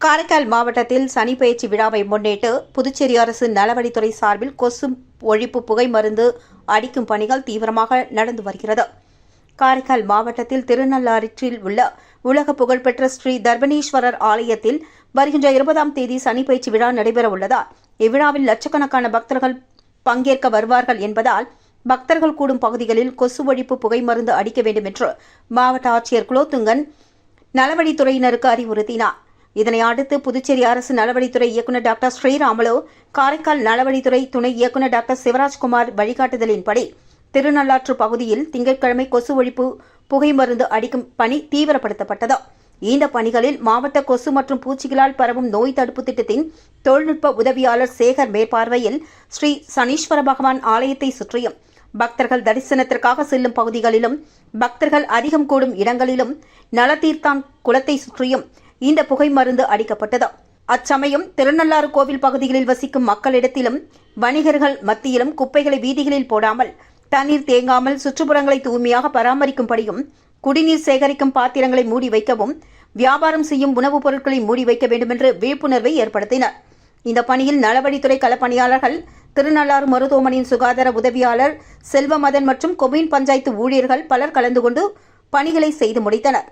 காரைக்கால் மாவட்டத்தில் சனி பெயர்ச்சி விழாவை முன்னிட்டு புதுச்சேரி அரசு நலவழித்துறை சார்பில் கொசு ஒழிப்பு புகை மருந்து அடிக்கும் பணிகள் தீவிரமாக நடந்து வருகிறது. காரைக்கால் மாவட்டத்தில் திருநள்ளாற்றில் உள்ள உலக புகழ்பெற்ற ஸ்ரீ தர்பணீஸ்வரர் ஆலயத்தில் வருகின்ற 20ஆம் தேதி சனி பெயர்ச்சி விழா நடைபெற உள்ளதால் இவ்விழாவில் லட்சக்கணக்கான பக்தர்கள் பங்கேற்க வருவார்கள் என்பதால் பக்தர்கள் கூடும் பகுதிகளில் கொசு ஒழிப்பு புகை மருந்து அடிக்க வேண்டும் என்று மாவட்ட ஆட்சியர் குலோத்துங்கன் நலவழித்துறையினருக்கு அறிவுறுத்தினார். இதனை அடுத்து புதுச்சேரி அரசு நலவழித்துறை இயக்குநர் டாக்டர் ஸ்ரீராமுலு, காரைக்கால் நலவழித்துறை துணை இயக்குநர் டாக்டர் சிவராஜ்குமார் வழிகாட்டுதலின்படி திருநள்ளாற்று பகுதியில் திங்கட்கிழமை கொசு ஒழிப்பு புகை மருந்து அடிக்கும் பணி தீவிரப்படுத்தப்பட்டது. இந்த பணிகளில் மாவட்ட கொசு மற்றும் பூச்சிகளால் பரவும் நோய் தடுப்பு திட்டத்தின் தொழில்நுட்ப உதவியாளர் சேகர் மேற்பார்வையில் ஸ்ரீ சனீஸ்வர பகவான் ஆலயத்தை சுற்றியும், பக்தர்கள் தரிசனத்திற்காக செல்லும் பகுதிகளிலும், பக்தர்கள் அதிகம் கூடும் இடங்களிலும், நலதீர்த்தான் குளத்தை சுற்றியும் இந்த புகை மருந்து அடிக்கப்பட்டது. அச்சமயம் திருநள்ளாறு கோவில் பகுதிகளில் வசிக்கும் மக்களிடத்திலும் வணிகர்கள் மத்தியிலும் குப்பைகளை வீதிகளில் போடாமல், தண்ணீர் தேங்காமல் சுற்றுப்புறங்களை தூய்மையாக பராமரிக்கும்படியும், குடிநீர் சேகரிக்கும் பாத்திரங்களை மூடி வைக்கவும், வியாபாரம் செய்யும் உணவுப் பொருட்களை மூடி வைக்க வேண்டுமென்று விழிப்புணர்வை ஏற்படுத்தினர். இந்த பணியில் நலவழித்துறை களப்பணியாளர்கள், திருநள்ளாறு மருத்துவமனையின் சுகாதார உதவியாளர் செல்வமதன் மற்றும் கொம்யூன் பஞ்சாயத்து ஊழியர்கள் பலர் கலந்து கொண்டு பணிகளை செய்து முடித்தனர்.